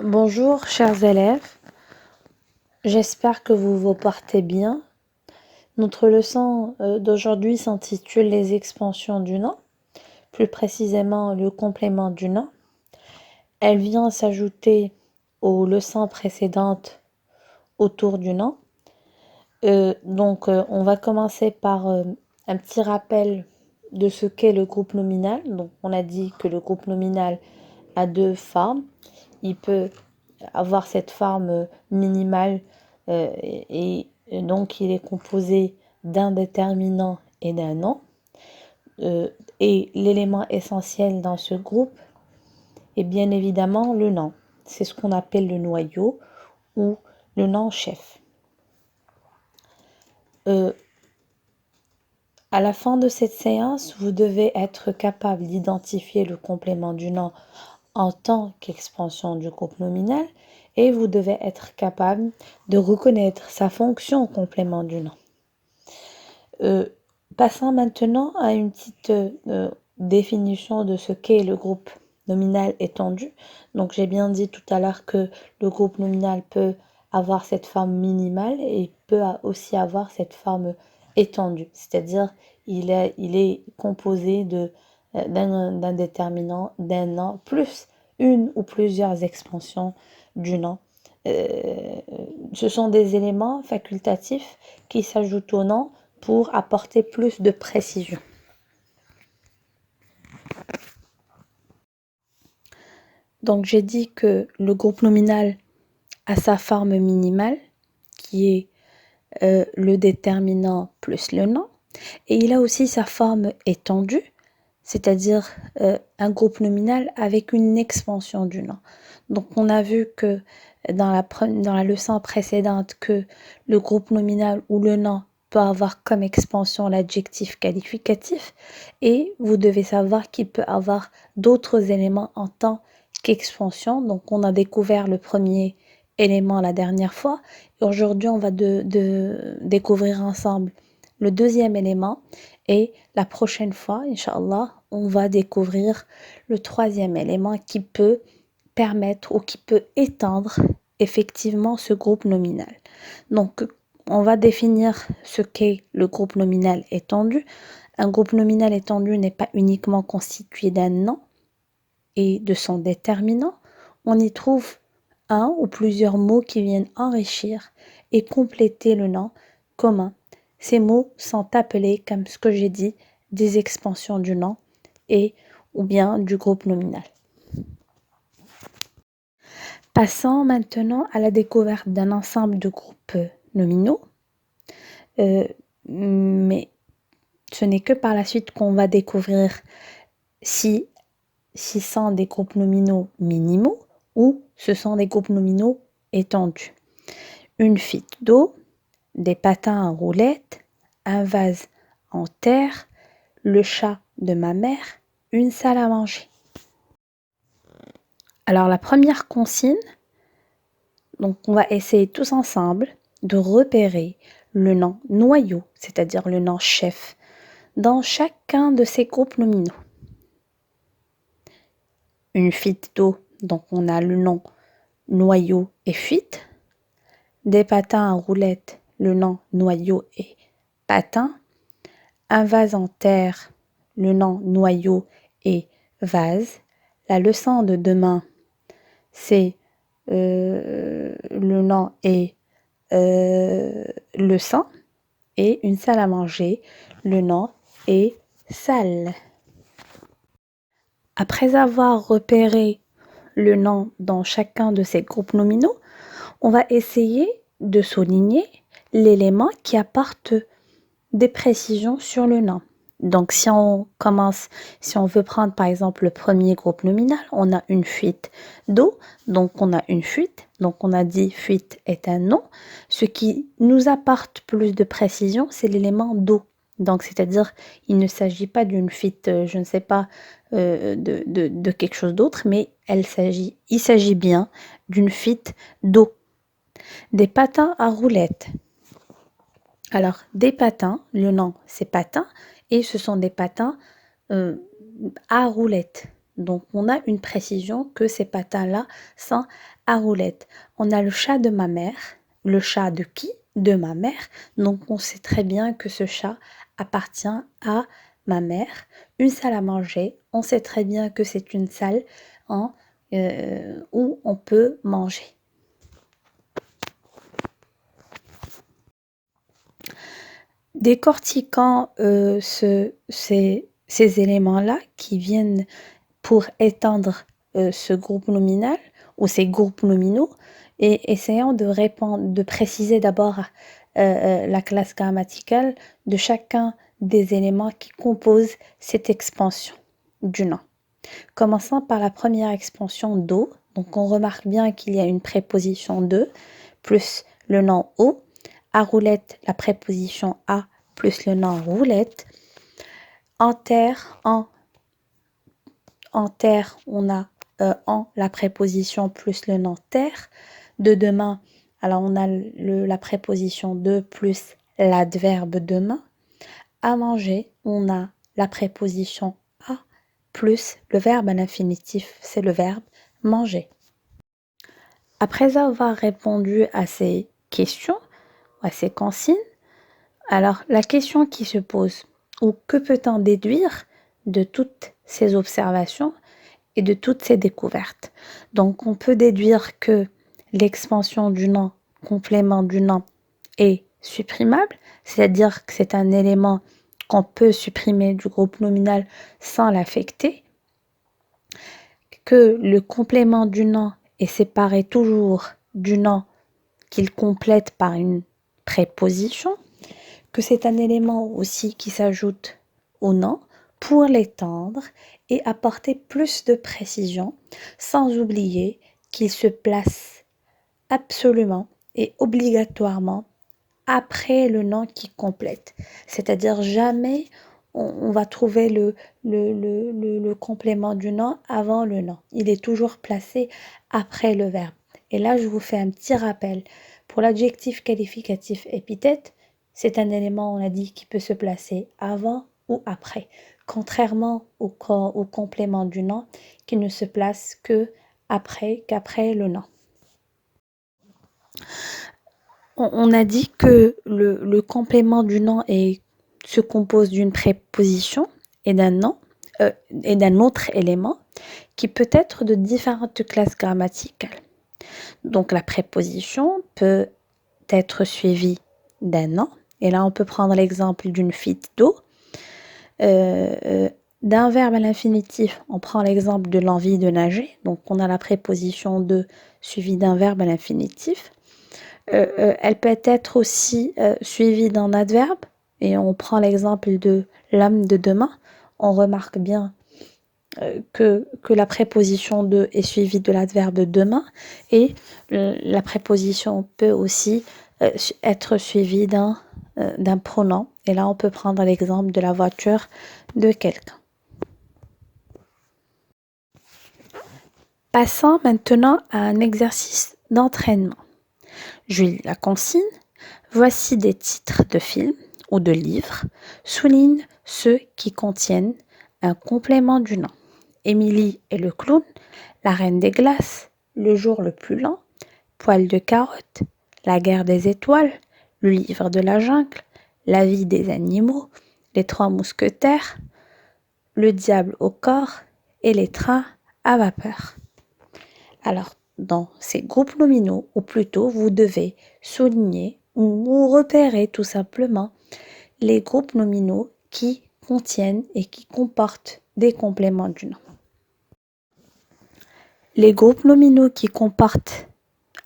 Bonjour chers élèves, j'espère que vous vous portez bien. Notre leçon d'aujourd'hui s'intitule les expansions du nom, plus précisément le complément du nom. Elle vient s'ajouter aux leçons précédentes autour du nom. On va commencer par un petit rappel de ce qu'est le groupe nominal. Donc on a dit que le groupe nominal a deux formes. Il peut avoir cette forme minimale et donc il est composé d'un déterminant et d'un nom. Et l'élément essentiel dans ce groupe est bien évidemment le nom. C'est ce qu'on appelle le noyau ou le nom chef. À la fin de cette séance, vous devez être capable d'identifier le complément du nom en tant qu'expansion du groupe nominal et vous devez être capable de reconnaître sa fonction au complément du nom. Passons maintenant à une petite définition de ce qu'est le groupe nominal étendu. Donc j'ai bien dit tout à l'heure que le groupe nominal peut avoir cette forme minimale et peut aussi avoir cette forme étendue, c'est-à-dire il est composé d'un déterminant, d'un nom, plus une ou plusieurs expansions du nom. Ce sont des éléments facultatifs qui s'ajoutent au nom pour apporter plus de précision. Donc j'ai dit que le groupe nominal a sa forme minimale, qui est le déterminant plus le nom, et il a aussi sa forme étendue, c'est-à-dire un groupe nominal avec une expansion du nom. Donc on a vu que dans la leçon précédente que le groupe nominal ou le nom peut avoir comme expansion l'adjectif qualificatif et vous devez savoir qu'il peut avoir d'autres éléments en tant qu'expansion. Donc on a découvert le premier élément la dernière fois et aujourd'hui on va découvrir ensemble le deuxième élément et la prochaine fois, Inch'Allah, on va découvrir le troisième élément qui peut permettre ou qui peut étendre effectivement ce groupe nominal. Donc, on va définir ce qu'est le groupe nominal étendu. Un groupe nominal étendu n'est pas uniquement constitué d'un nom et de son déterminant. On y trouve un ou plusieurs mots qui viennent enrichir et compléter le nom commun. Ces mots sont appelés, comme ce que j'ai dit, des expansions du nom et ou bien du groupe nominal. Passons maintenant à la découverte d'un ensemble de groupes nominaux. Mais ce n'est que par la suite qu'on va découvrir si ce sont des groupes nominaux minimaux ou ce sont des groupes nominaux étendus. Une fuite d'eau, des patins à roulettes, un vase en terre, le chat de ma mère, une salle à manger. Alors la première consigne, donc on va essayer tous ensemble de repérer le nom noyau, c'est-à-dire le nom chef, dans chacun de ces groupes nominaux. Une fuite d'eau, donc on a le nom noyau et fuite. Des patins à roulettes, le nom noyau et patin. Un vase en terre, le nom noyau et vase. La leçon de demain, c'est le nom et leçon. Et une salle à manger, le nom est salle. Après avoir repéré le nom dans chacun de ces groupes nominaux, on va essayer de souligner l'élément qui apporte des précisions sur le nom. Donc si on veut prendre par exemple le premier groupe nominal, on a une fuite d'eau, donc on a une fuite, donc on a dit fuite est un nom. Ce qui nous apporte plus de précision, c'est l'élément d'eau. Donc c'est-à-dire il ne s'agit pas d'une fuite, je ne sais pas, de quelque chose d'autre, mais il s'agit bien d'une fuite d'eau. Des patins à roulettes. Alors, des patins, le nom c'est patin, et ce sont des patins à roulettes. Donc, on a une précision que ces patins-là sont à roulettes. On a le chat de ma mère. Le chat de qui? De ma mère. Donc, on sait très bien que ce chat appartient à ma mère. Une salle à manger. On sait très bien que c'est une salle où on peut manger. Décortiquant ces éléments-là qui viennent pour étendre ce groupe nominal ou ces groupes nominaux et essayant de préciser d'abord la classe grammaticale de chacun des éléments qui composent cette expansion du nom. Commençons par la première expansion d'eau. Donc on remarque bien qu'il y a une préposition de plus le nom au. À roulette, la préposition à plus le nom roulette. En terre, on a en la préposition plus le nom terre. De demain, alors on a la préposition de plus l'adverbe demain. À manger, on a la préposition à plus le verbe à l'infinitif, c'est le verbe manger. Après avoir répondu à ces questions, à ces consignes, alors la question qui se pose, ou que peut-on déduire de toutes ces observations et de toutes ces découvertes? Donc on peut déduire que l'expansion du nom, complément du nom, est supprimable, c'est-à-dire que c'est un élément qu'on peut supprimer du groupe nominal sans l'affecter, que le complément du nom est séparé toujours du nom qu'il complète par une préposition, que c'est un élément aussi qui s'ajoute au nom pour l'étendre et apporter plus de précision, sans oublier qu'il se place absolument et obligatoirement après le nom qui complète. C'est-à-dire jamais on va trouver le complément du nom avant le nom. Il est toujours placé après le verbe. Et là, je vous fais un petit rappel. Pour l'adjectif qualificatif épithète, c'est un élément, on a dit, qui peut se placer avant ou après. Contrairement au complément du nom qui ne se place qu'après le nom. On a dit que le complément du nom se compose d'une préposition et d'un nom et d'un autre élément qui peut être de différentes classes grammaticales. Donc la préposition peut être suivie d'un nom. Et là, on peut prendre l'exemple d'une fuite d'eau. D'un verbe à l'infinitif, on prend l'exemple de l'envie de nager. Donc on a la préposition de suivie d'un verbe à l'infinitif. Elle peut être aussi suivie d'un adverbe et on prend l'exemple de l'homme de demain. On remarque bien que la préposition de est suivie de l'adverbe demain et la préposition peut aussi être suivie d'un pronom. Et là, on peut prendre l'exemple de la voiture de quelqu'un. Passons maintenant à un exercice d'entraînement. Je lis la consigne. Voici des titres de films ou de livres. Souligne ceux qui contiennent un complément du nom. Émilie et le clown, La Reine des Glaces, Le jour le plus lent, Poil de carotte, La guerre des étoiles, Le livre de la jungle, La vie des animaux, Les trois mousquetaires, Le diable au corps et Les trains à vapeur. Alors, dans ces groupes nominaux, ou plutôt vous devez souligner ou repérer tout simplement les groupes nominaux qui contiennent et qui comportent des compléments du nom. Les groupes nominaux qui comportent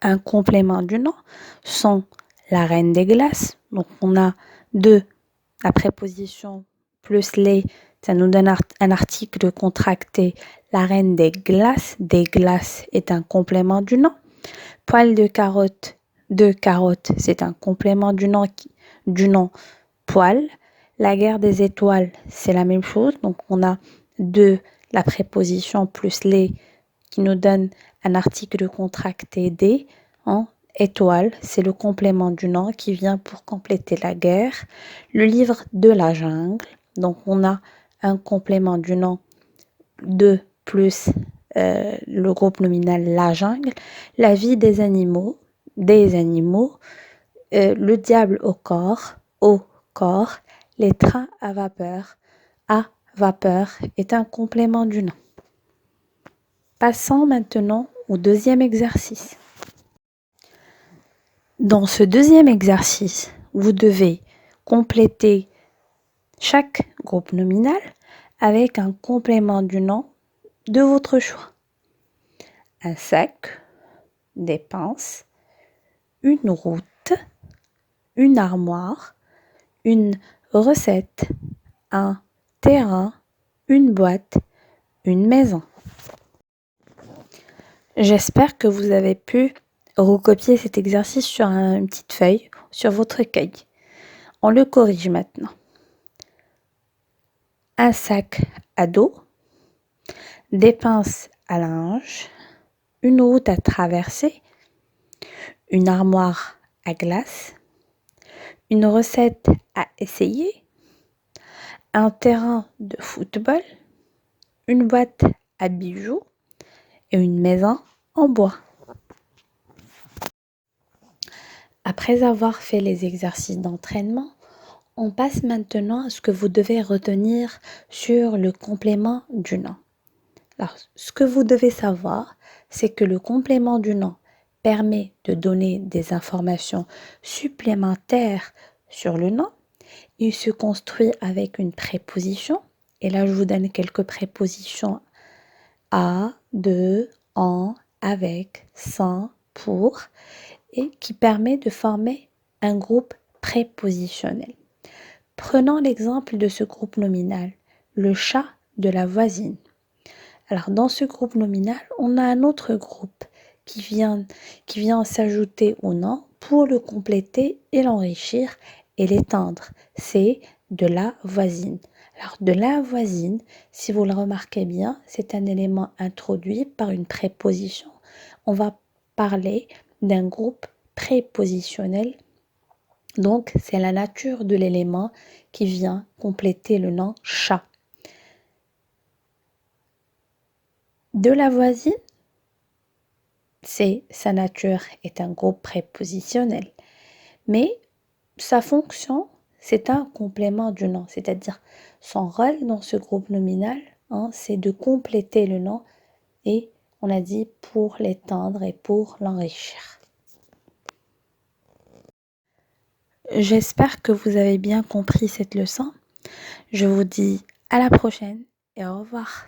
un complément du nom sont la reine des glaces, donc on a la préposition plus les, ça nous donne un article contracté. La reine des glaces est un complément du nom. Poil de carotte, c'est un complément du nom poil. La guerre des étoiles, c'est la même chose. Donc on a la préposition plus les qui nous donne un article contracté des. Étoile, c'est le complément du nom qui vient pour compléter la guerre. Le livre de la jungle, donc on a un complément du nom de plus le groupe nominal la jungle, la vie des animaux, le diable au corps, les trains à vapeur est un complément du nom. Passons maintenant au deuxième exercice. Dans ce deuxième exercice, vous devez compléter chaque groupe nominal avec un complément du nom de votre choix. Un sac, des pinces, une route, une armoire, une recette, un terrain, une boîte, une maison. J'espère que vous avez pu recopier cet exercice sur une petite feuille, sur votre cahier. On le corrige maintenant. Un sac à dos, des pinces à linge, une route à traverser, une armoire à glace, une recette à essayer, un terrain de football, une boîte à bijoux et une maison en bois. Après avoir fait les exercices d'entraînement, on passe maintenant à ce que vous devez retenir sur le complément du nom. Alors, ce que vous devez savoir, c'est que le complément du nom permet de donner des informations supplémentaires sur le nom. Il se construit avec une préposition. Et là, je vous donne quelques prépositions à, de, en, avec, sans, pour, et qui permet de former un groupe prépositionnel. Prenons l'exemple de ce groupe nominal, le chat de la voisine. Alors, dans ce groupe nominal, on a un autre groupe qui vient s'ajouter au nom pour le compléter et l'enrichir et l'étendre. C'est de la voisine. Alors, de la voisine, si vous le remarquez bien, c'est un élément introduit par une préposition. On va parler d'un groupe prépositionnel. Donc, c'est la nature de l'élément qui vient compléter le nom chat. De la voisine, sa nature est un groupe prépositionnel. Mais sa fonction, c'est un complément du nom. C'est-à-dire, son rôle dans ce groupe nominal, c'est de compléter le nom et, on a dit, pour l'étendre et pour l'enrichir. J'espère que vous avez bien compris cette leçon. Je vous dis à la prochaine et au revoir.